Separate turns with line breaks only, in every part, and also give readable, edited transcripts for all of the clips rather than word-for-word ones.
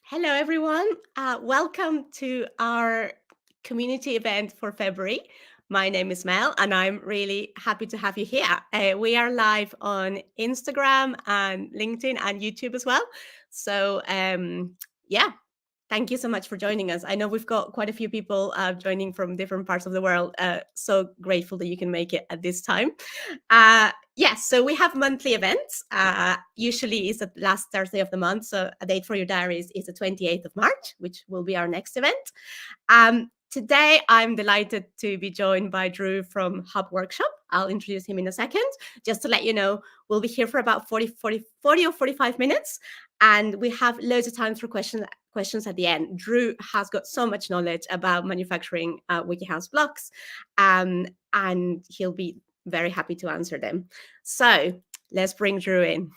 Hello, everyone. Welcome to our community event for February. My name is Mel, and I'm really happy to have you here. We are live on Instagram and LinkedIn and YouTube as well. So, yeah, thank you so much for joining us. I know we've got quite a few people joining from different parts of the world. So grateful that you can make it at this time. Yes, so we have monthly events. Usually is the last Thursday of the month. So a date for your diaries is the 28th of March, which will be our next event. Today, I'm delighted to be joined by Drew from Hub Workshop. I'll introduce him in a second. Just to let you know, we'll be here for about 40 or 45 minutes, and we have loads of time for questions at the end. Drew has got so much knowledge about manufacturing WikiHouse blocks, and he'll be very happy to answer them. So let's bring Drew in.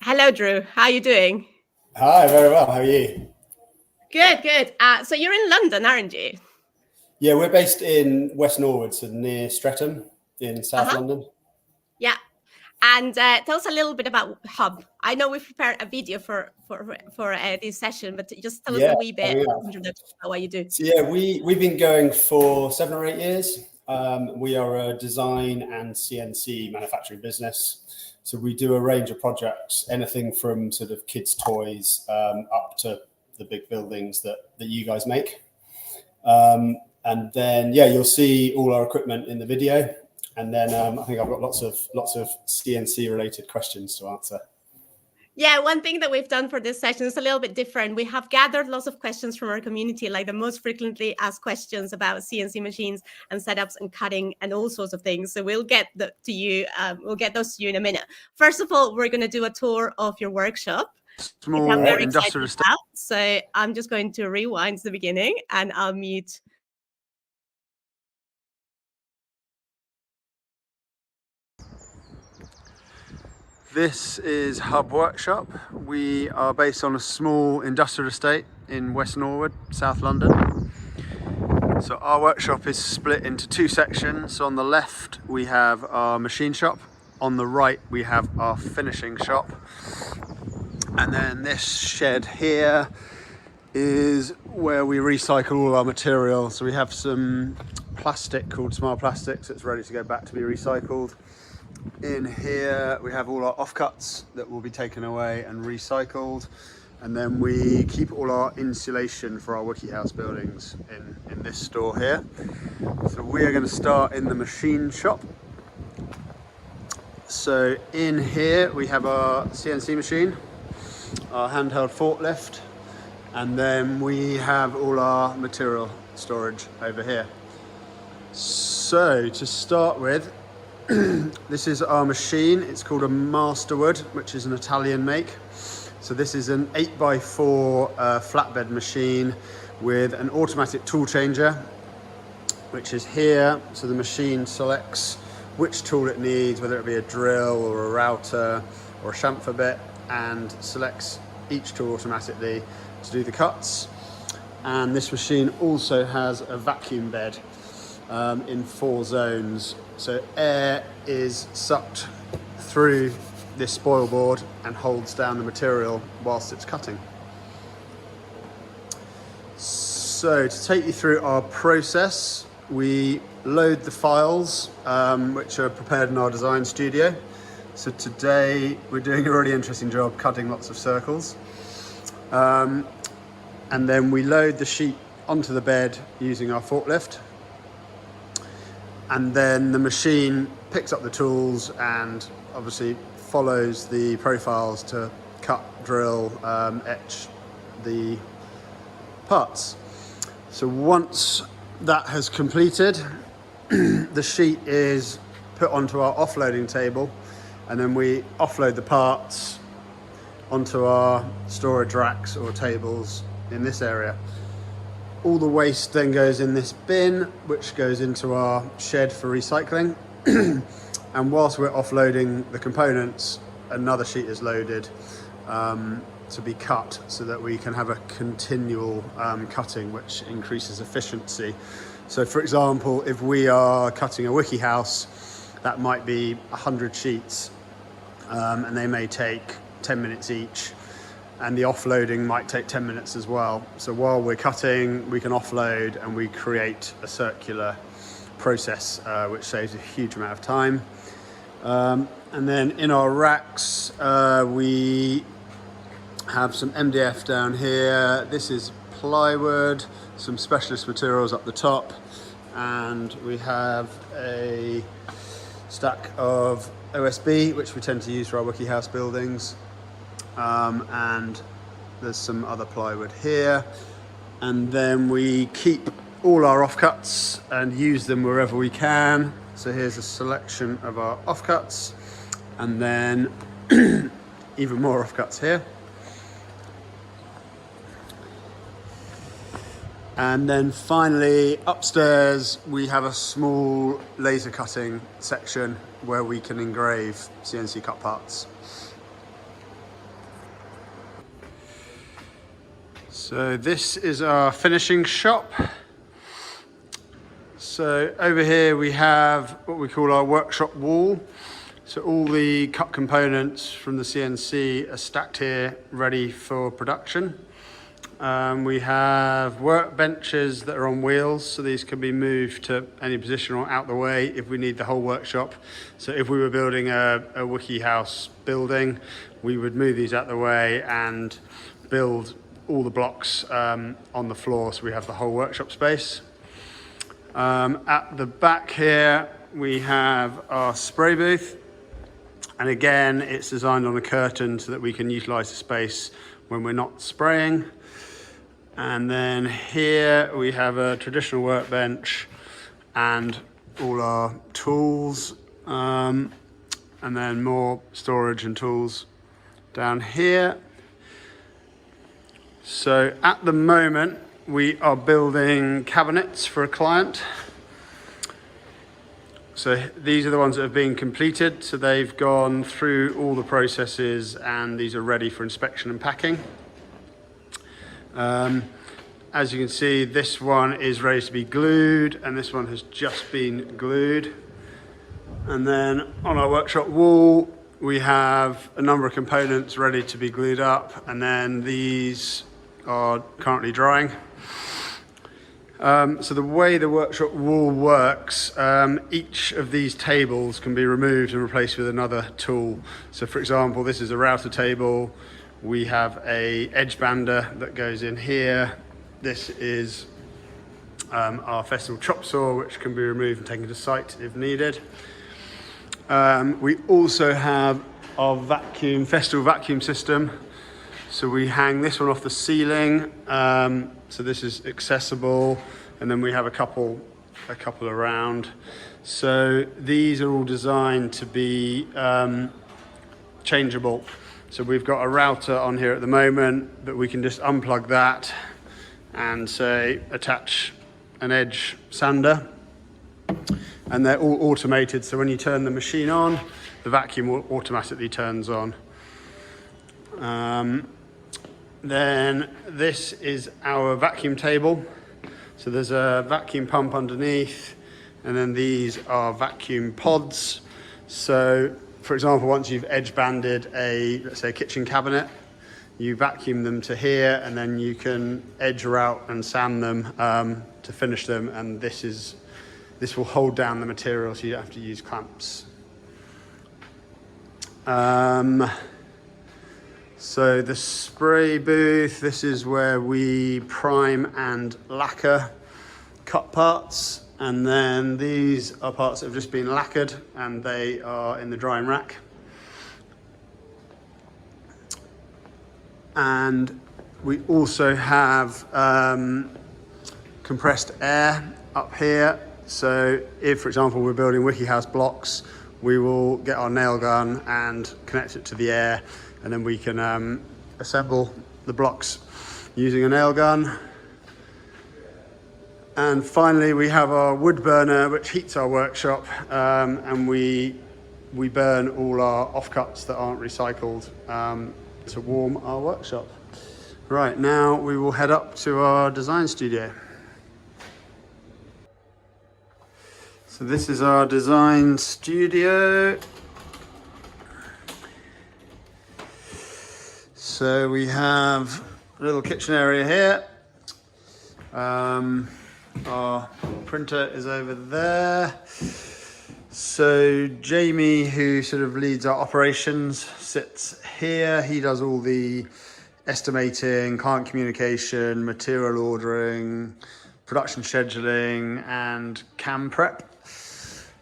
Hello, Drew. How are you doing?
Hi, very well. How are you?
Good, good. So you're in London, aren't you?
Yeah, we're based in West Norwood, so near Streatham in South London.
Yeah. And tell us a little bit about Hub. I know we've prepared a video for this session, but just tell us a wee bit about what you do.
So yeah, we've been going for 7 or 8 years. We are a design and CNC manufacturing business. So we do a range of projects, anything from sort of kids' toys up to the big buildings that you guys make. And then, yeah, you'll see all our equipment in the video. And then I think I've got lots of CNC related questions to answer.
Yeah, one thing that we've done for this session is a little bit different. We have gathered lots of questions from our community, like the most frequently asked questions about CNC machines and setups and cutting and all sorts of things. So we'll get to you. We'll get those to you in a minute. First of all, we're going to do a tour of your workshop.
Small industrial estate.
So I'm just going to rewind to the beginning, and I'll mute.
This is Hub Workshop. We are based on a small industrial estate in West Norwood, South London. So our workshop is split into 2 sections. So on the left we have our machine shop. On the right we have our finishing shop. And then this shed here is where we recycle all our material. So we have some plastic called Smile Plastics that's ready to go back to be recycled. In here we have all our offcuts that will be taken away and recycled, and then we keep all our insulation for our WikiHouse buildings in this store here. So we are going to start in the machine shop. So in here we have our CNC machine, our handheld forklift, and then we have all our material storage over here. So to start with, this is our machine. It's called a Masterwood, which is an Italian make. So this is an 8x4 flatbed machine with an automatic tool changer, which is here. So the machine selects which tool it needs, whether it be a drill or a router or a chamfer bit, and selects each tool automatically to do the cuts. And this machine also has a vacuum bed in 4 zones. So air is sucked through this spoil board and holds down the material whilst it's cutting. So to take you through our process, we load the files which are prepared in our design studio. So today we're doing a really interesting job cutting lots of circles. And then we load the sheet onto the bed using our forklift. And then the machine picks up the tools and obviously follows the profiles to cut, drill, etch the parts. So once that has completed, the sheet is put onto our offloading table, and then we offload the parts onto our storage racks or tables in this area. All the waste then goes in this bin, which goes into our shed for recycling. And whilst we're offloading the components, another sheet is loaded to be cut so that we can have a continual cutting, which increases efficiency. So for example, if we are cutting a WikiHouse, that might be 100 sheets, and they may take 10 minutes each. and the offloading might take 10 minutes as well. So while we're cutting, we can offload and we create a circular process, which saves a huge amount of time. And then in our racks, we have some MDF down here. This is plywood, some specialist materials up the top, and we have a stack of OSB, which we tend to use for our WikiHouse buildings. And there's some other plywood here. And then we keep all our offcuts and use them wherever we can. So here's a selection of our offcuts, and then even more offcuts here. And then finally, upstairs, we have a small laser cutting section where we can engrave CNC cut parts. So this is our finishing shop. So over here we have what we call our workshop wall. So all the cut components from the CNC are stacked here, ready for production. We have workbenches that are on wheels, so these can be moved to any position or out the way if we need the whole workshop. So if we were building a WikiHouse building, we would move these out the way and build all the blocks on the floor, so we have the whole workshop space. At the back here, we have our spray booth. And again, it's designed on a curtain so that we can utilize the space when we're not spraying. And then here we have a traditional workbench and all our tools, and then more storage and tools down here. So at the moment, we are building cabinets for a client. So these are the ones that have been completed. So they've gone through all the processes and these are ready for inspection and packing. As you can see, this one is ready to be glued and this one has just been glued. And then on our workshop wall, we have a number of components ready to be glued up, and then these are currently drying. So the way the workshop wall works, each of these tables can be removed and replaced with another tool. So for example, this is a router table. We have a edge bander that goes in here. This is our festival chop saw, which can be removed and taken to site if needed. We also have our festival vacuum system. So we hang this one off the ceiling. So this is accessible, and then we have a couple around. So these are all designed to be changeable. So we've got a router on here at the moment, but we can just unplug that and say attach an edge sander, and they're all automated. So when you turn the machine on, the vacuum automatically turns on. Then this is our vacuum table. So there's a vacuum pump underneath, and then these are vacuum pods. So for example, once you've edge banded let's say a kitchen cabinet, you vacuum them to here, and then you can edge route and sand them to finish them. And this will hold down the material, so you don't have to use clamps. So the spray booth, this is where we prime and lacquer cut parts. And then these are parts that have just been lacquered and they are in the drying rack. And we also have compressed air up here. So if, for example, we're building WikiHouse blocks, we will get our nail gun and connect it to the air, and then we can assemble the blocks using a nail gun. And finally, we have our wood burner, which heats our workshop, and we burn all our offcuts that aren't recycled to warm our workshop. Right, now we will head up to our design studio. So this is our design studio. So we have a little kitchen area here. Our printer is over there. So Jamie, who sort of leads our operations, sits here. He does all the estimating, client communication, material ordering, production scheduling, and CAM prep.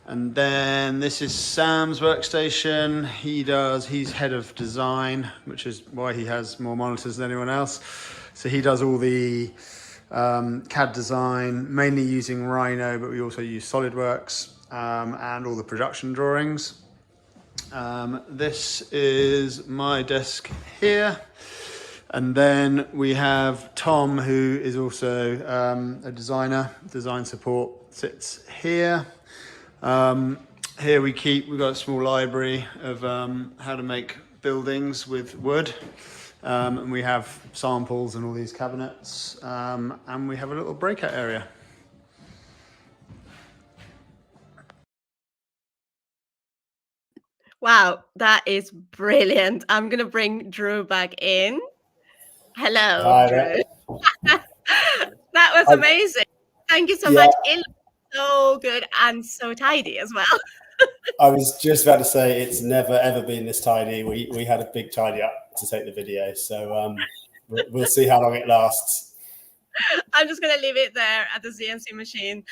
And then this is Sam's workstation. He's head of design, which is why he has more monitors than anyone else. So he does all the CAD design, mainly using Rhino, but we also use SolidWorks, and all the production drawings. This is my desk here. And then we have Tom, who is also a designer, design support, sits here. Here we've got a small library of how to make buildings with wood. And we have samples and all these cabinets. And we have a little breakout area.
Wow, that is brilliant. I'm going to bring Drew back in. Hello,
Hi,
Drew. That was amazing. Thank you so much. It looks so good and so tidy as well.
I was just about to say it's never ever been this tidy. We had a big tidy up to take the video, so we'll see how long it lasts.
I'm just going to leave it there at the CNC machine.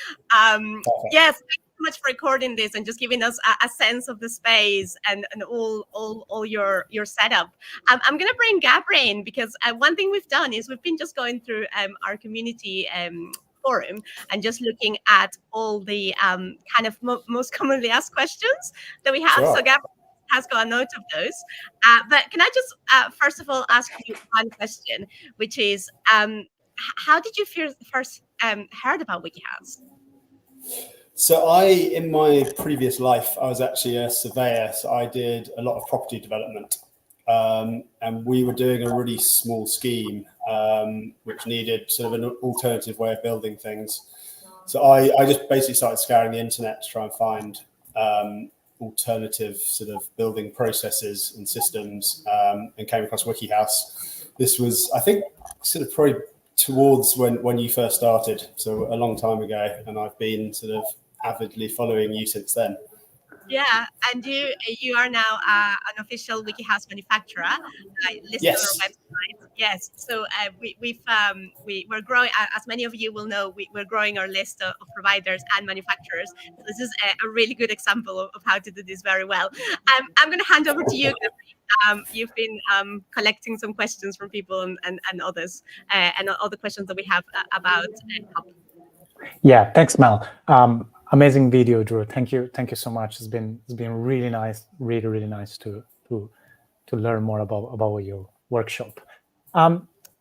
Yes, thank you so much for recording this and just giving us a sense of the space and all your setup. I'm going to bring Gabri in because one thing we've done is we've been just going through our community forum and just looking at all the kind of most commonly asked questions that we have.
Sure.
So Gabri has got a note of those. But can I just first of all ask you one question, which is how did you first heard about WikiHouse?
So in my previous life, I was actually a surveyor. So I did a lot of property development, and we were doing a really small scheme, which needed sort of an alternative way of building things. So I just basically started scouring the internet to try and find alternative sort of building processes and systems, and came across WikiHouse. This was, I think, sort of probably towards when you first started, so a long time ago, and I've been sort of avidly following you since then.
Yeah, and you are now an official WikiHouse manufacturer listed
Yes.
on our website. Yes, so we're growing. As many of you will know, we're growing our list of providers and manufacturers. So this is a really good example of how to do this very well. I'm going to hand over to you. You've been collecting some questions from people and others, and all the questions that we have about COP.
Yeah, thanks, Mel. Amazing video, Drew. Thank you so much. It's been really nice, really nice to learn more about your workshop.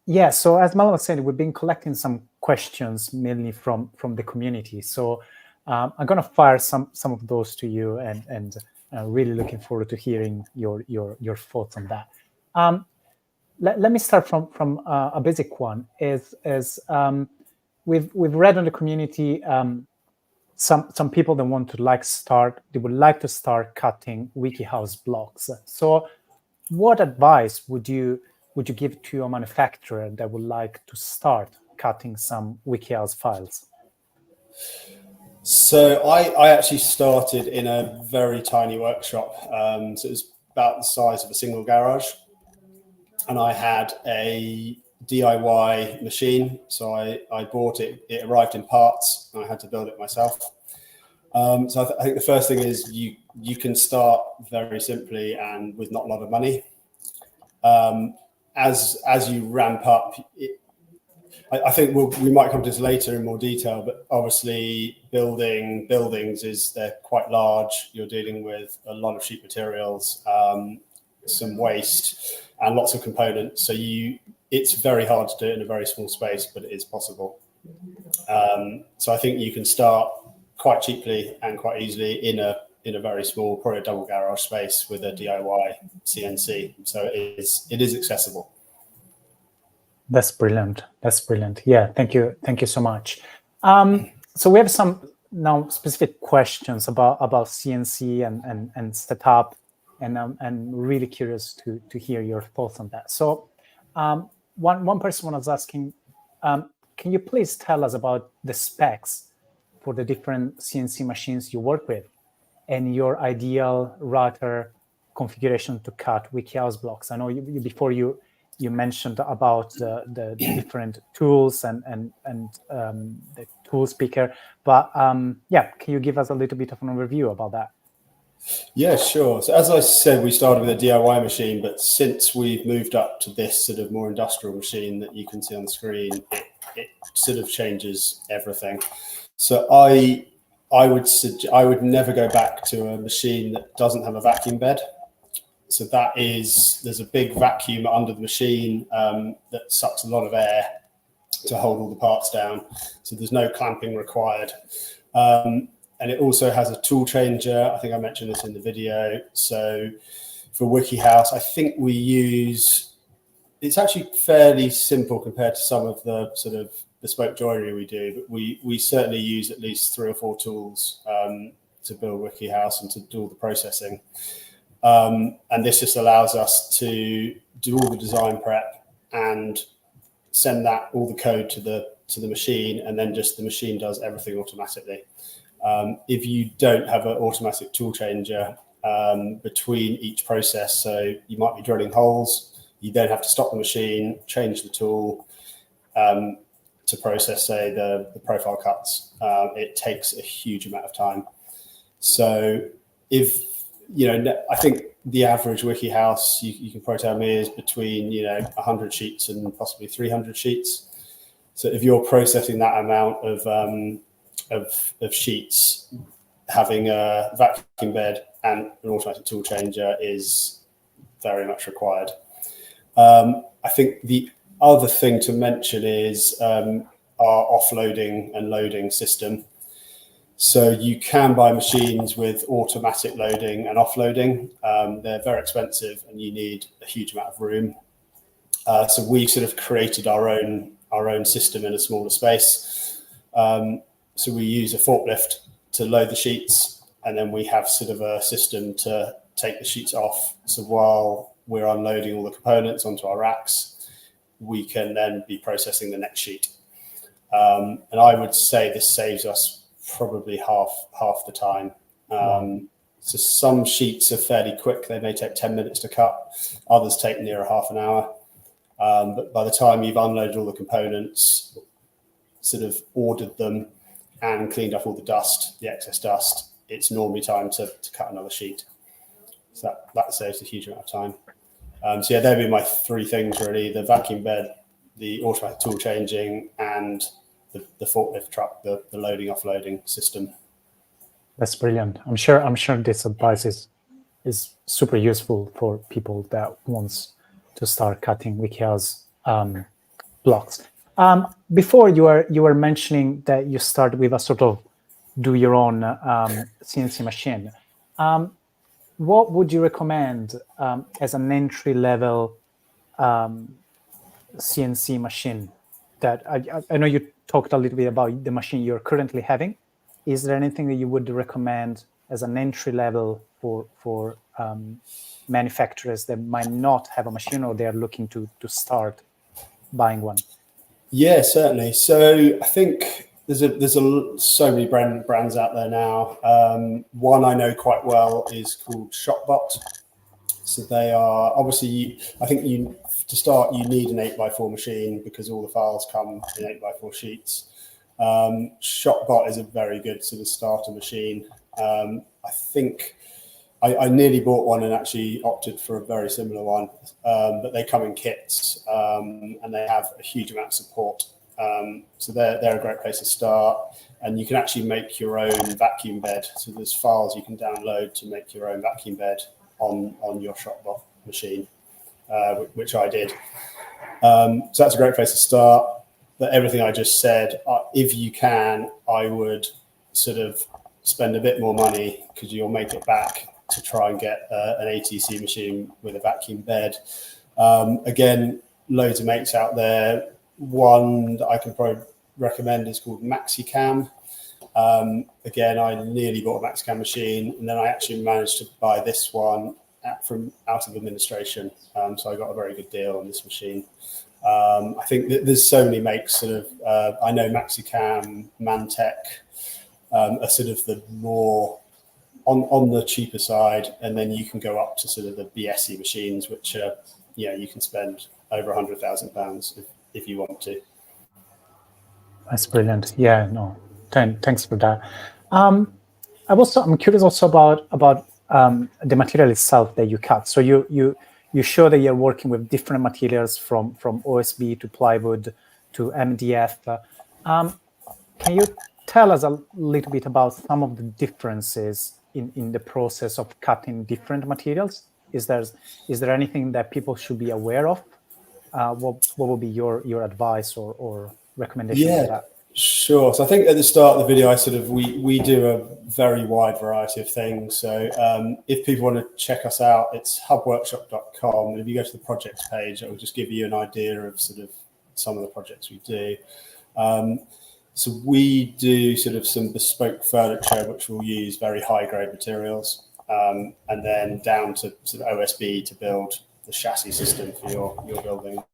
Yeah, so as Mel was saying, we've been collecting some questions mainly from the community. So I'm gonna fire some of those to you, and really looking forward to hearing your thoughts on that. Let me start from a basic one. We've read on the community some people that want to they would like to start cutting WikiHouse blocks. So what advice would you give to a manufacturer that would like to start cutting some WikiHouse files?
So I actually started in a very tiny workshop. So it was about the size of a single garage, and I had a DIY machine. So I bought it. It arrived in parts, and I had to build it myself. So I think the first thing is you can start very simply and with not a lot of money. As you ramp up, I think we might come to this later in more detail, but obviously building buildings they're quite large. You're dealing with a lot of sheet materials, some waste, and lots of components. So it's very hard to do it in a very small space, but it is possible. So I think you can start quite cheaply and quite easily in a very small, probably a double garage space with a DIY CNC. So it is accessible.
That's brilliant. Yeah, thank you so much. So we have some now specific questions about CNC and setup, and I'm really curious to hear your thoughts on that. So One person was asking, can you please tell us about the specs for the different CNC machines you work with and your ideal router configuration to cut WikiHouse blocks? I know before you mentioned about the different tools and the tools picker, but yeah, can you give us a little bit of an overview about that?
Yeah, sure. So as I said, we started with a DIY machine, but since we've moved up to this sort of more industrial machine that you can see on the screen, it sort of changes everything. So I would never go back to a machine that doesn't have a vacuum bed. So there's a big vacuum under the machine that sucks a lot of air to hold all the parts down. So there's no clamping required. And it also has a tool changer. I think I mentioned this in the video. So for WikiHouse, I think it's actually fairly simple compared to some of the sort of bespoke joinery we do, but we certainly use at least 3 or 4 tools to build WikiHouse and to do all the processing. And this just allows us to do all the design prep and send all the code to the machine, and then just the machine does everything automatically. If you don't have an automatic tool changer between each process, so you might be drilling holes, you then have to stop the machine, change the tool to process, say, the profile cuts. It takes a huge amount of time. So I think the average WikiHouse, you can probably tell me, is between 100 sheets and possibly 300 sheets. So if you're processing that amount of sheets, having a vacuum bed and an automatic tool changer is very much required. I think the other thing to mention is our offloading and loading system. So you can buy machines with automatic loading and offloading. They're very expensive and you need a huge amount of room. So we've sort of created our own system in a smaller space. So we use a forklift to load the sheets, and then we have sort of a system to take the sheets off. So while we're unloading all the components onto our racks, we can then be processing the next sheet. And I would say this saves us probably half the time. So some sheets are fairly quick. They may take 10 minutes to cut. Others take near half an hour. But by the time you've unloaded all the components, sort of ordered them and cleaned off all the dust, the excess dust, it's normally time to cut another sheet. So that saves a huge amount of time. So yeah, they'd be my 3 things really: the vacuum bed, the automatic tool changing, and the forklift truck, the loading offloading system.
That's brilliant. I'm sure this advice is super useful for people that wants to start cutting WikiHouse blocks. Before you were mentioning that you started with a sort of do your own CNC machine. What would you recommend as an entry level CNC machine? That I know you talked a little bit about the machine you're currently having. Is there anything that you would recommend as an entry level for manufacturers that might not have a machine, or they're looking to start buying one?
Yeah, certainly. So I think there's so many brands out there now. One I know quite well is called ShopBot. So they are obviously, I think to start you need an 8x4 machine because all the files come in 8x4 sheets. ShopBot is a very good sort of starter machine. I think I nearly bought one and actually opted for a very similar one, but they come in kits and they have a huge amount of support. So they're a great place to start, and you can actually make your own vacuum bed. So there's files you can download to make your own vacuum bed on your ShopBot machine, which I did. So that's a great place to start. But everything I just said, if you can, I would sort of spend a bit more money because you'll make it back to try and get an ATC machine with a vacuum bed. Again, loads of makes out there. One that I can probably recommend is called MaxiCam. Again, I nearly bought a MaxiCam machine, and then I actually managed to buy this one, from out of administration. So I got a very good deal on this machine. I think that there's so many makes sort of, I know Maxicam, Mantech are sort of the more on the cheaper side, and then you can go up to sort of the BSE machines, which are, you can spend over £100,000 if you want to.
That's brilliant. Yeah, no, thanks for that. I'm curious also about the material itself that you cut. So you show that you're working with different materials from OSB to plywood to MDF. Can you tell us a little bit about some of the differences in the process of cutting different materials? Is there anything that people should be aware of? What would be your advice or recommendation on that?
Sure. So I think at the start of the video, we do a very wide variety of things. So if people want to check us out, it's hubworkshop.com. And if you go to the projects page, it will just give you an idea of sort of some of the projects we do. So we do sort of some bespoke furniture, which will use very high grade materials, and then down to sort of OSB to build the chassis system for your buildings.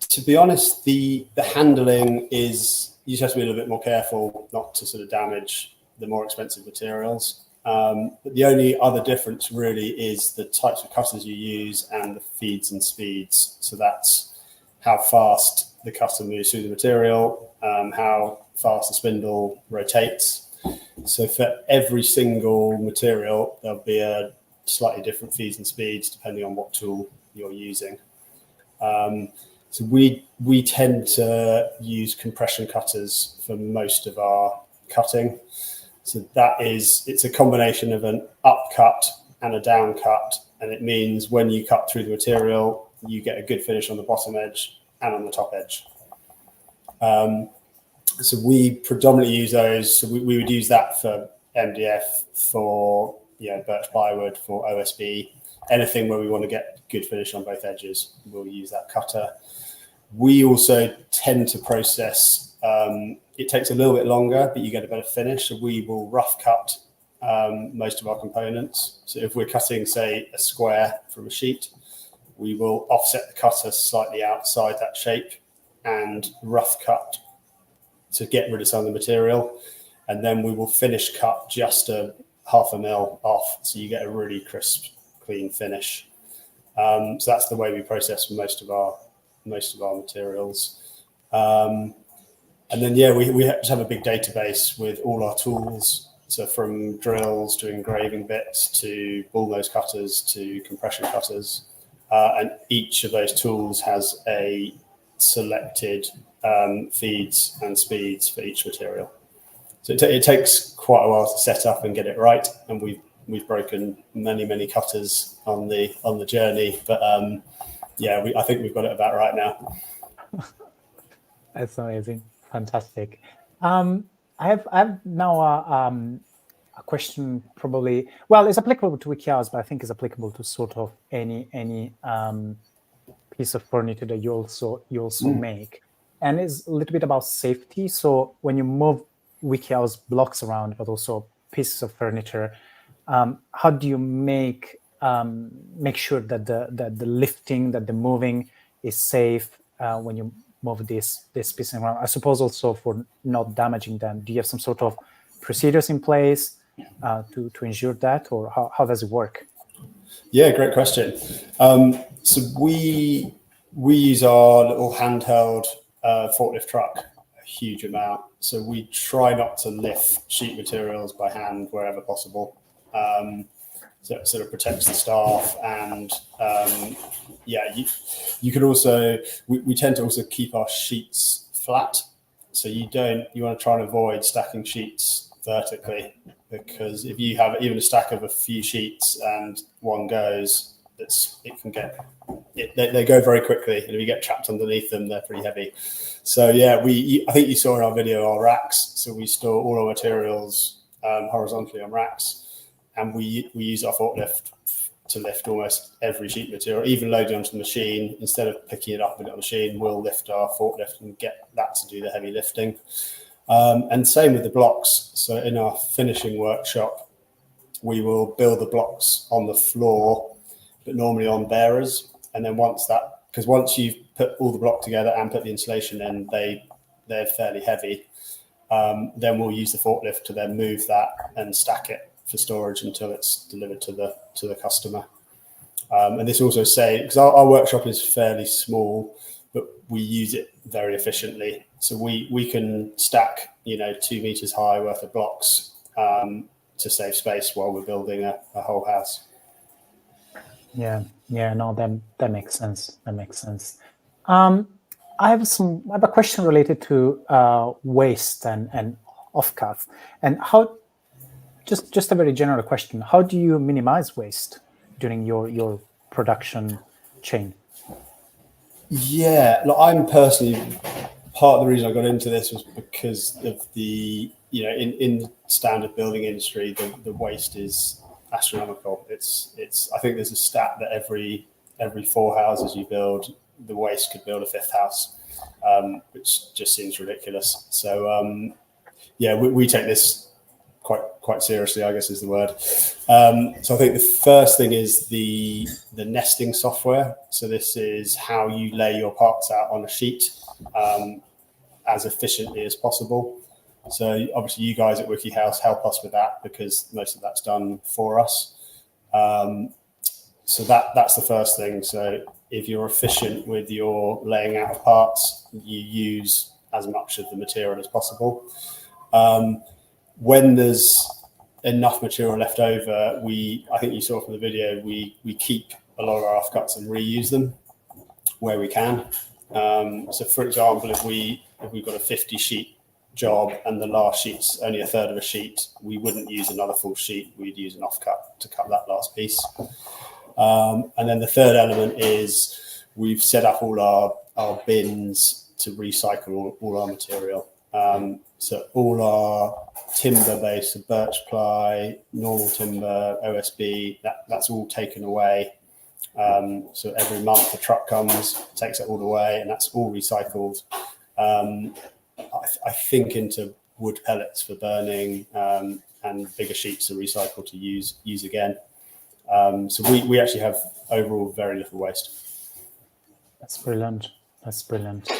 To be honest, the handling is, you just have to be a little bit more careful not to sort of damage the more expensive materials. But the only other difference really is the types of cutters you use and the feeds and speeds. So that's how fast the cutter moves through the material, how fast the spindle rotates. So for every single material, there'll be a slightly different feeds and speeds depending on what tool you're using. So we tend to use compression cutters for most of our cutting. So it's a combination of an up cut and a down cut. And it means when you cut through the material, you get a good finish on the bottom edge and on the top edge. So we predominantly use those. So we would use that for MDF, for birch plywood, for OSB, anything where we want to get good finish on both edges, we'll use that cutter. We also tend to process, it takes a little bit longer, but you get a better finish. So we will rough cut most of our components. So if we're cutting, say, a square from a sheet, we will offset the cutter slightly outside that shape and rough cut to get rid of some of the material. And then we will finish cut just a half a mil off, so you get a really crisp, clean finish. So that's the way we process most of our materials. And then we just have a big database with all our tools. So from drills to engraving bits to bullnose cutters to compression cutters, and each of those tools has a selected feeds and speeds for each material. So it takes quite a while to set up and get it right, and we've broken many cutters on the journey, but I think we've got it about right now.
That's amazing, fantastic. I have now a question, probably, well, it's applicable to WikiHouse, but I think it's applicable to sort of any piece of furniture that you also make, and it's a little bit about safety. So when you move WikiHouse blocks around, but also pieces of furniture, how do you make sure that the lifting, that the moving is safe when you move this piece around? I suppose also for not damaging them. Do you have some sort of procedures in place to ensure that, or how does it work?
Yeah, great question. So we use our little handheld forklift truck a huge amount. So we try not to lift sheet materials by hand wherever possible. So it sort of protects the staff, and you can also, we tend to also keep our sheets flat. So you want to try and avoid stacking sheets vertically, because if you have even a stack of a few sheets and one goes, they go very quickly, and if you get trapped underneath them, they're pretty heavy. So I think you saw in our video our racks. So we store all our materials horizontally on racks, and we use our forklift to lift almost every sheet material, even loading onto the machine. Instead of picking it up with a machine, we'll lift our forklift and get that to do the heavy lifting. And same with the blocks. So in our finishing workshop, we will build the blocks on the floor, but normally on bearers. And then once you've put all the block together and put the insulation in, they're fairly heavy. Then we'll use the forklift to then move that and stack it for storage until it's delivered to the customer. And this also because our workshop is fairly small, but we use it very efficiently. So we can stack 2 meters high worth of blocks to save space while we're building a whole house.
Yeah, no, that makes sense. That makes sense. I have a question related to waste and offcuts, and how. Just a very general question: how do you minimize waste during your production chain?
Yeah, look, I'm personally, part of the reason I got into this was because of the in the standard building industry, the waste is astronomical. It's I think there's a stat that every 4 houses you build, the waste could build a 5th house, which just seems ridiculous. So we take this quite seriously, I guess is the word. So I think the first thing is the nesting software. So this is how you lay your parts out on a sheet as efficiently as possible. So obviously you guys at WikiHouse help us with that because most of that's done for us. So that's the first thing. So if you're efficient with your laying out of parts, you use as much of the material as possible. When there's enough material left over, I think you saw from the video, we keep a lot of our offcuts and reuse them where we can. So for example, if we've got a 50 sheet job and the last sheet's only a third of a sheet, we wouldn't use another full sheet. We'd use an offcut to cut that last piece. And then the third element is we've set up all our bins to recycle all our material. So all our timber base, so birch ply, normal timber, OSB, that's all taken away. So every month the truck comes, takes it all away, and that's all recycled. I think into wood pellets for burning, and bigger sheets are recycled to use again. So we actually have overall very little waste.
That's brilliant. That's brilliant.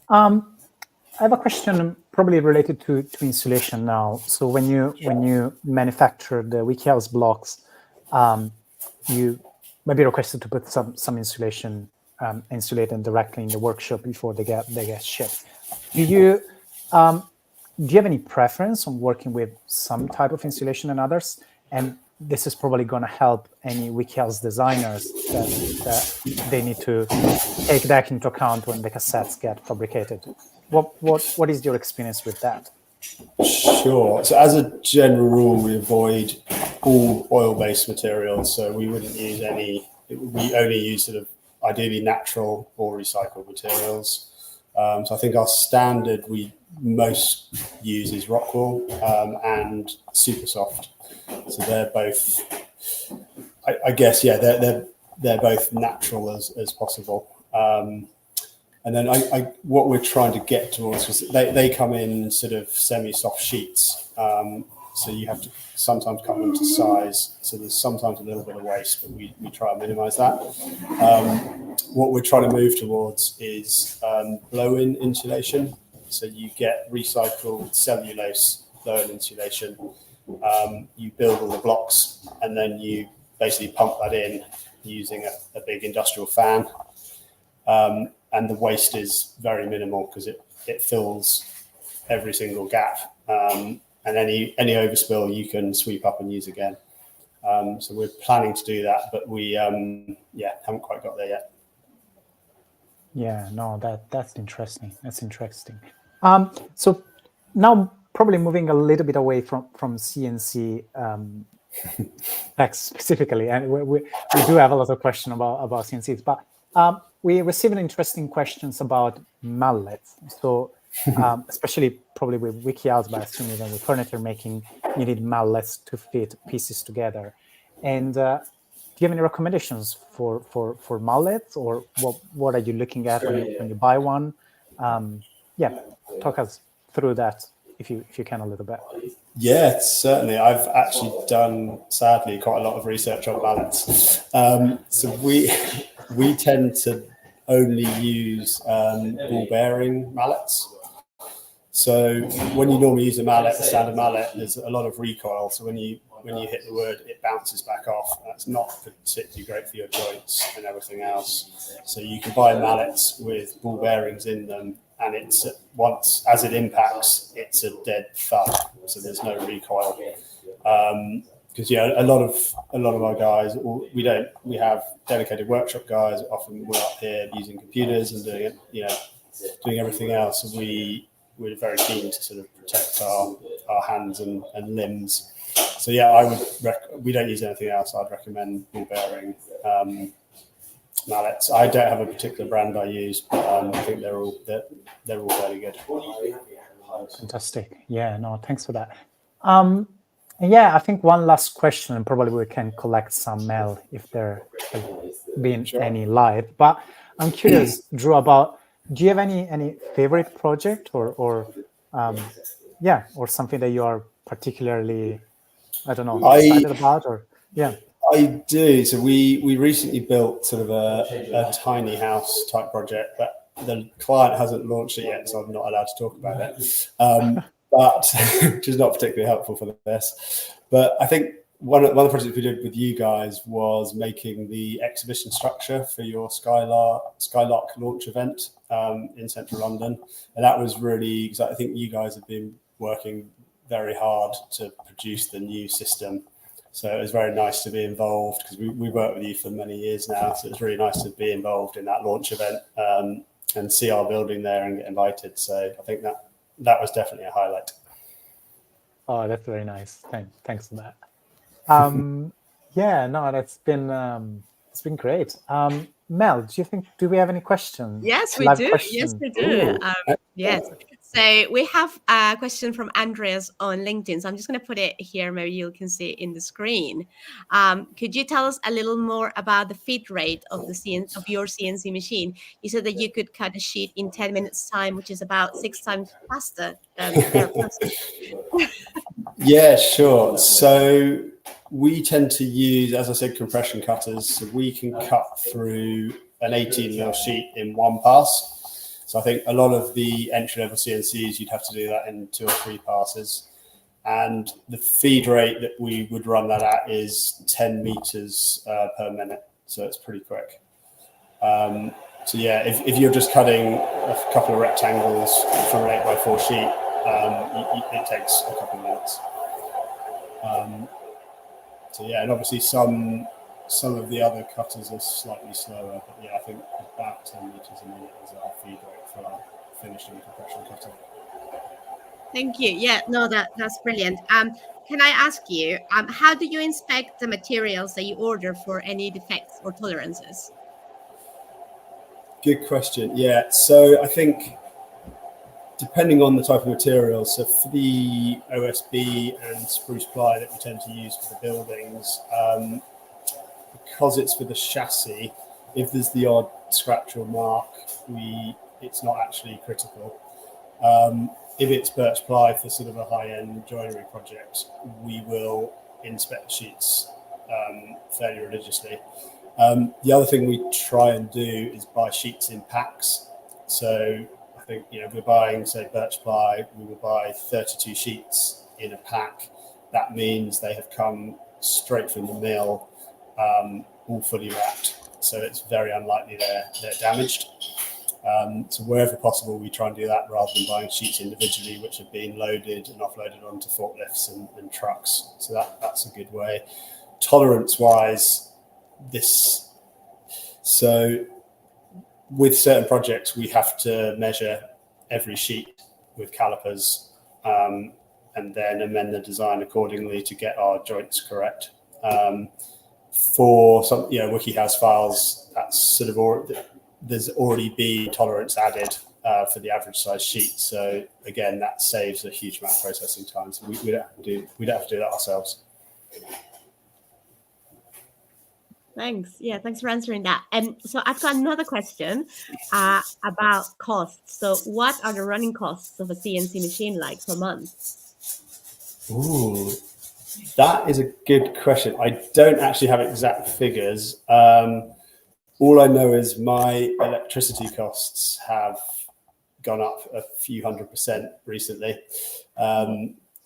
I have a question probably related to insulation now. So when you manufacture the WikiHouse blocks, you maybe requested to put some insulation insulated directly in the workshop before they get shipped. Do you have any preference on working with some type of insulation than others? And this is probably going to help any WikiHouse designers that they need to take that into account when the cassettes get fabricated. What is your experience with that?
Sure. So as a general rule, we avoid all oil-based materials. So we wouldn't use we only use sort of ideally natural or recycled materials. So I think our standard we most use is Rockwool and Super Soft. So they're both, I guess, they're both natural as possible. And then what we're trying to get towards is they come in sort of semi-soft sheets. So you have to sometimes cut them to size. So there's sometimes a little bit of waste, but we try and minimize that. What we're trying to move towards is blow-in insulation. So you get recycled cellulose blow-in insulation. You build all the blocks and then you basically pump that in using a big industrial fan. And the waste is very minimal because it fills every single gap. And any overspill you can sweep up and use again. So we're planning to do that, but we haven't quite got there yet.
Yeah, no, that's interesting. That's interesting. So now probably moving a little bit away from CNC Specs specifically, and we do have a lot of questions about CNCs, but we received interesting questions about mallets. So especially probably with WikiHouse, but assuming that with furniture making, you need mallets to fit pieces together. And do you have any recommendations for mallets, or what are you looking at when you buy one? Talk us through that if you can a little bit.
Yeah, certainly. I've actually done, sadly, quite a lot of research on mallets. So we tend to only use ball bearing mallets. So when you normally use a standard mallet, there's a lot of recoil. So when you hit the wood, it bounces back off. That's not particularly great for your joints and everything else. So you can buy mallets with ball bearings in them, and it's once as it impacts, it's a dead thud. So there's no recoil. Because a lot of our guys, we have dedicated workshop guys. Often we're up here using computers and doing it, doing everything else. So we're very keen to sort of protect our hands and limbs. So yeah, we don't use anything else. I'd recommend ball bearing mallets. I don't have a particular brand I use, but I think they're all very good.
Fantastic. Yeah, no, thanks for that. Yeah, I think one last question, and probably we can collect some mail if there have been any live. But I'm curious, Drew, about, do you have any favorite project or something that you are particularly, I don't know, excited about? Or yeah,
I do. So we recently built sort of a tiny house type project, but the client hasn't launched it yet, so I'm not allowed to talk about it. But which is not particularly helpful for this. But I think one of the projects we did with you guys was making the exhibition structure for your Skylark launch event in central London. And that was really, because I think you guys have been working very hard to produce the new system. So it was very nice to be involved, because we worked with you for many years now. So it's really nice to be involved in that launch event and see our building there and get invited. So I think that was definitely a highlight.
Oh, that's very nice. Thanks for that. Yeah, no, it's been great. Mel, do we have any questions?
Yes, we do. Yes, we do. Yes. So we have a question from Andreas on LinkedIn. So I'm just going to put it here. Maybe you can see it in the screen. Could you tell us a little more about the feed rate of your CNC machine? You said that you could cut a sheet in 10 minutes time, which is about 6 times faster than their person.
Yeah, sure. So we tend to use, as I said, compression cutters. So we can cut through an 18mm sheet in one pass. So I think a lot of the entry-level CNCs, you'd have to do that in 2 or 3 passes. And the feed rate that we would run that at is 10 meters per minute. So it's pretty quick. So yeah, if you're just cutting a couple of rectangles from an 8x4 sheet, it takes a couple of minutes. So yeah, and obviously some of the other cutters are slightly slower, but yeah, I think about 10 meters a minute is our feed rate for our finishing compression cutter.
Thank you. Yeah, no, that's brilliant. Can I ask you, how do you inspect the materials that you order for any defects or tolerances?
Good question. Yeah, so I think depending on the type of material, so for the OSB and spruce ply that we tend to use for the buildings, because it's for the chassis, if there's the odd scratch or mark, it's not actually critical. If it's birch ply for sort of a high-end joinery project, we will inspect the sheets fairly religiously. The other thing we try and do is buy sheets in packs. So I think, if we're buying, say, birch ply, we will buy 32 sheets in a pack. That means they have come straight from the mill, all fully wrapped. So it's very unlikely they're damaged. So wherever possible, we try and do that rather than buying sheets individually, which have been loaded and offloaded onto forklifts and trucks. So that's a good way. Tolerance-wise, so with certain projects, we have to measure every sheet with calipers and then amend the design accordingly to get our joints correct. For some, WikiHouse files, that's sort of there's already been tolerance added for the average size sheet. So again, that saves a huge amount of processing time. So we don't have to do that ourselves.
Thanks. Yeah, thanks for answering that. And so I've got another question about costs. So what are the running costs of a CNC machine like per month?
Ooh, that is a good question. I don't actually have exact figures. All I know is my electricity costs have gone up a few 100% recently.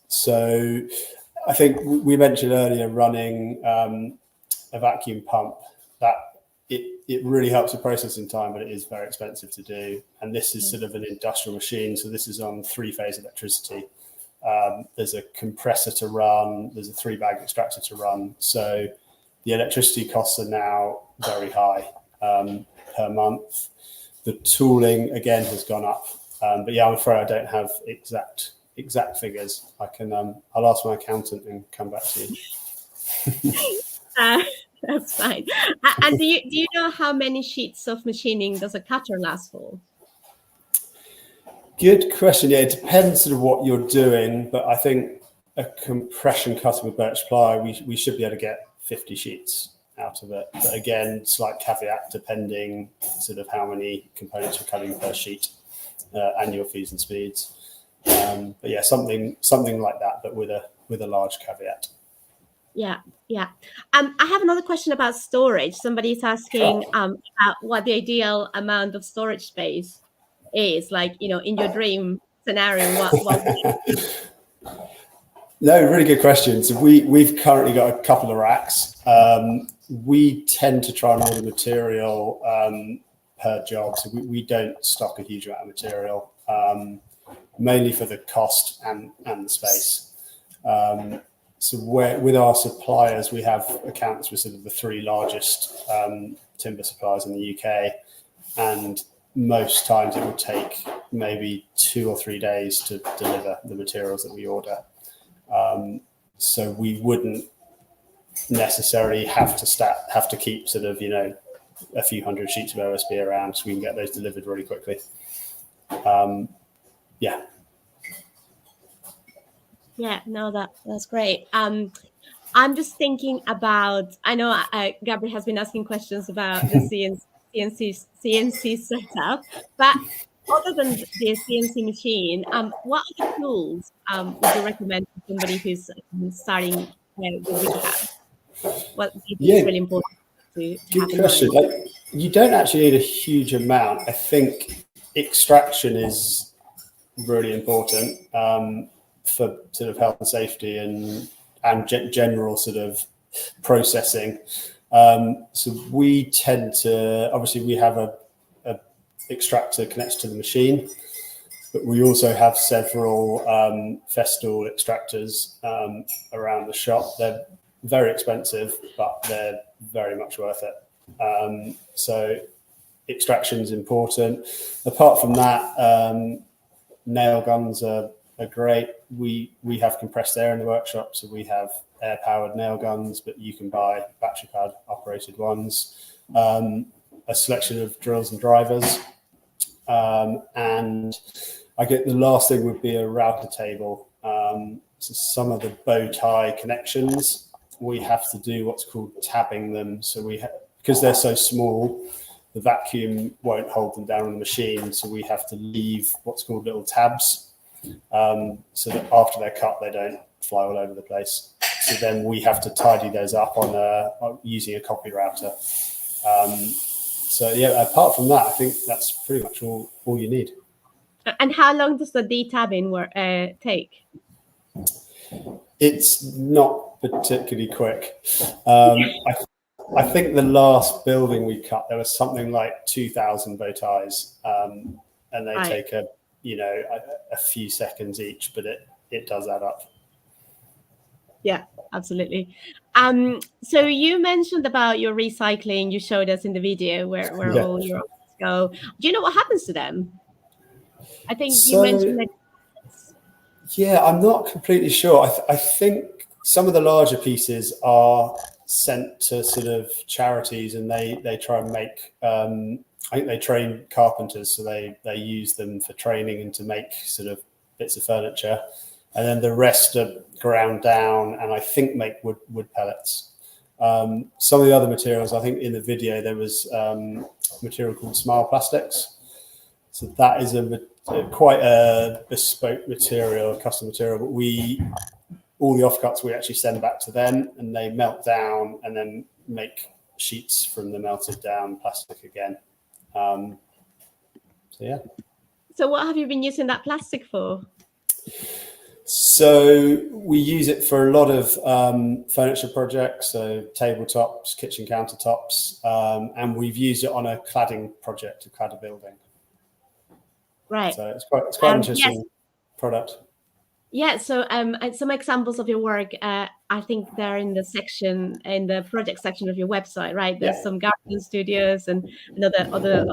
So I think we mentioned earlier running a vacuum pump, that it really helps with processing time, but it is very expensive to do. And this is sort of an industrial machine. So this is on 3-phase electricity. There's a compressor to run, there's a 3-bag extractor to run. So the electricity costs are now very high per month. The tooling again has gone up, but yeah, I'm afraid I don't have exact figures. I can I'll ask my accountant and come back to you.
That's fine. And do you know how many sheets of machining does a cutter last for?
Good question. Yeah, it depends sort of what you're doing, but I think a compression cutter with birch ply, we should be able to get 50 sheets out of it. But again, slight caveat depending sort of how many components you're cutting per sheet and your feeds and speeds. But yeah, something like that, but with a large caveat.
Yeah. I have another question about storage. Somebody's asking about what the ideal amount of storage space is, like, in your dream scenario. What
No, really good question. So we've currently got a couple of racks. We tend to try and order material per job. So we don't stock a huge amount of material, mainly for the cost and the space. So with our suppliers, we have accounts with sort of the 3 largest timber suppliers in the UK, and most times it would take maybe 2 or 3 days to deliver the materials that we order. So we wouldn't necessarily have to keep sort of a few hundred sheets of OSB around, so we can get those delivered really quickly.
Yeah, no, that's great. I'm just thinking about, I know Gabriel has been asking questions about the CNC setup, but other than the CNC machine, what other tools would you recommend to somebody who's starting with WikiHouse? What do you think is really important to have in
question.
mind?
You don't actually need a huge amount. I think extraction is really important for sort of health and safety and general sort of processing. So we tend to, obviously we have a extractor connected to the machine, but we also have several Festool extractors around the shop. They're very expensive, but they're very much worth it. So extraction is important. Apart from that, nail guns are great. We have compressed air in the workshop, so we have air-powered nail guns, but you can buy battery-powered operated ones. A selection of drills and drivers. And I get the last thing would be a router table. So some of the bow tie connections, we have to do what's called tabbing them. So because they're so small, the vacuum won't hold them down on the machine. So we have to leave what's called little tabs, so that after they're cut, they don't fly all over the place. So then we have to tidy those up on using a copy router. So yeah, apart from that, I think that's pretty much all you need.
And how long does the detabbing take?
It's not particularly quick. I think the last building we cut, there was something like 2,000 bow ties, and they take a few seconds each, but it does add up.
Yeah, absolutely. So you mentioned about your recycling. You showed us in the video where all your objects go. Do you know what happens to them? I think you mentioned that.
Yeah, I'm not completely sure. I think some of the larger pieces are sent to sort of charities, and they try and make. I think they train carpenters, so they use them for training and to make sort of bits of furniture, and then the rest are ground down and I think make wood pellets. Some of the other materials, I think in the video there was material called Smile Plastics. So that is quite a bespoke material, a custom material, but all the offcuts we actually send back to them, and they melt down and then make sheets from the melted down plastic again. So yeah.
So what have you been using that plastic for?
So we use it for a lot of furniture projects, so tabletops, kitchen countertops, and we've used it on a cladding project to clad a building.
Right.
So it's quite interesting
yes.
product.
Yeah. So some examples of your work, I think they're in the project section of your website, right? There's some gardening studios and other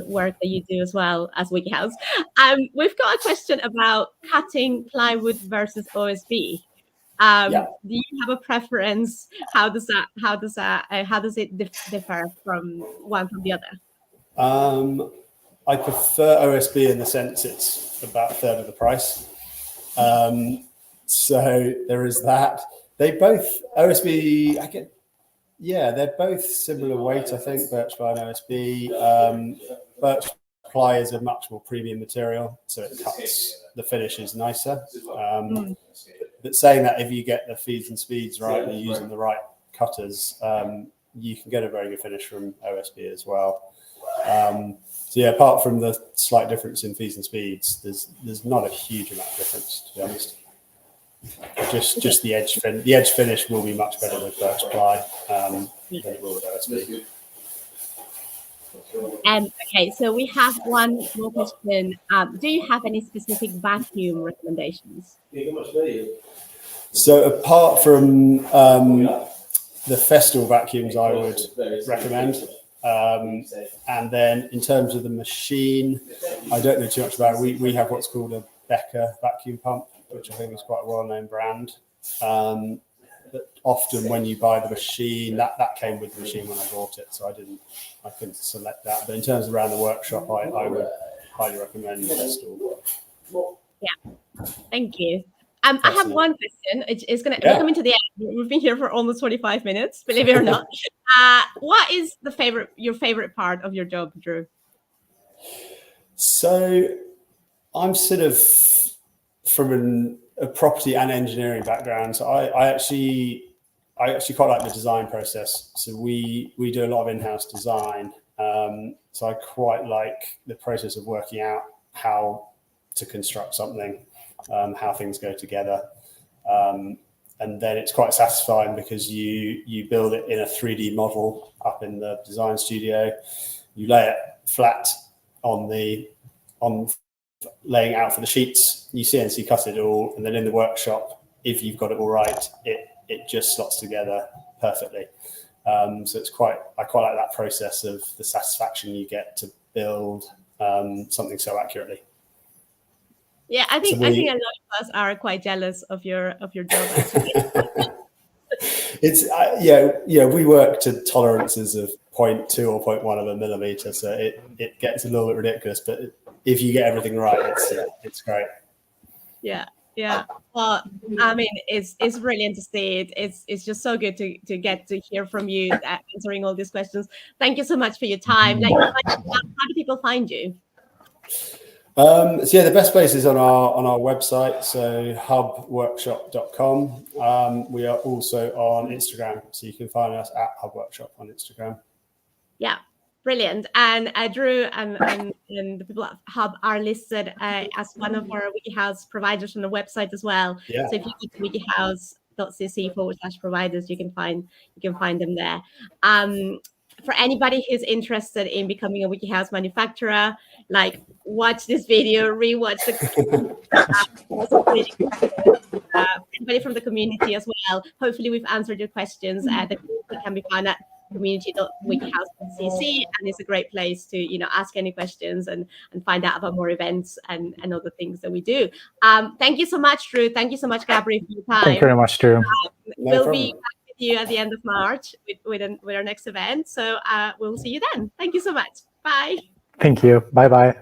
work that you do as well as WikiHouse. We've got a question about cutting plywood versus OSB. Do you have a preference? How does it differ from one from the other?
I prefer OSB in the sense it's about a third of the price. So there is that. They both OSB. They're both similar weight, I think, birch ply and OSB. Birch ply is a much more premium material, so it cuts, the finish is nicer. But saying that, if you get the feeds and speeds right and you're using the right cutters, you can get a very good finish from OSB as well. So yeah, apart from the slight difference in feeds and speeds, there's not a huge amount of difference, to be honest. Just the edge finish will be much better with birch ply than it will with OSB.
Okay, so we have one more question. Do you have any specific vacuum recommendations?
So apart from the Festool vacuums, I would recommend. And then in terms of the machine, I don't know too much about it. We have what's called a Becker vacuum pump, which I think is quite a well-known brand. But often when you buy the machine, that came with the machine when I bought it, so I couldn't select that. But in terms of around the workshop, I would highly recommend Festool.
Yeah, thank you. I have one question. We're coming to the end. We've been here for almost 45 minutes, believe it or not. What is your favorite part of your job, Drew?
So I'm sort of from a property and engineering background. So I actually quite like the design process. So we do a lot of in-house design. So I quite like the process of working out how to construct something, how things go together. And then it's quite satisfying because you build it in a 3D model up in the design studio. You lay it flat on laying out for the sheets. You CNC cut it all, and then in the workshop, if you've got it all right, it just slots together perfectly. So I quite like that process of the satisfaction you get to build something so accurately.
Yeah, I think a lot of us are quite jealous of your job. Actually.
It's we work to tolerances of 0.2 or 0.1 of a millimeter, so it gets a little bit ridiculous. But if you get everything right, it's great.
Yeah. Well, I mean, it's brilliant to see it. It's just so good to get to hear from you answering all these questions. Thank you so much for your time. How do people find you?
So the best place is on our website, so hubworkshop.com. We are also on Instagram, so you can find us at hubworkshop on Instagram. Yeah,
brilliant. And Drew and the people at Hub are listed as one of our WikiHouse providers on the website as well.
Yeah.
So if you go to wikihouse.cc/providers, you can find them there. For anybody who's interested in becoming a WikiHouse manufacturer, watch this video, rewatch anybody from the community as well. Hopefully we've answered your questions. The community can be found at community.wikihouse.cc, and it's a great place to ask any questions and find out about more events and other things that we do. Thank you so much, Drew. Thank you so much, Gabriel, for your time.
Thank you very much, Drew.
We'll be back with you at the end of March with our next event. So we'll see you then. Thank you so much. Bye.
Thank you. Bye-bye.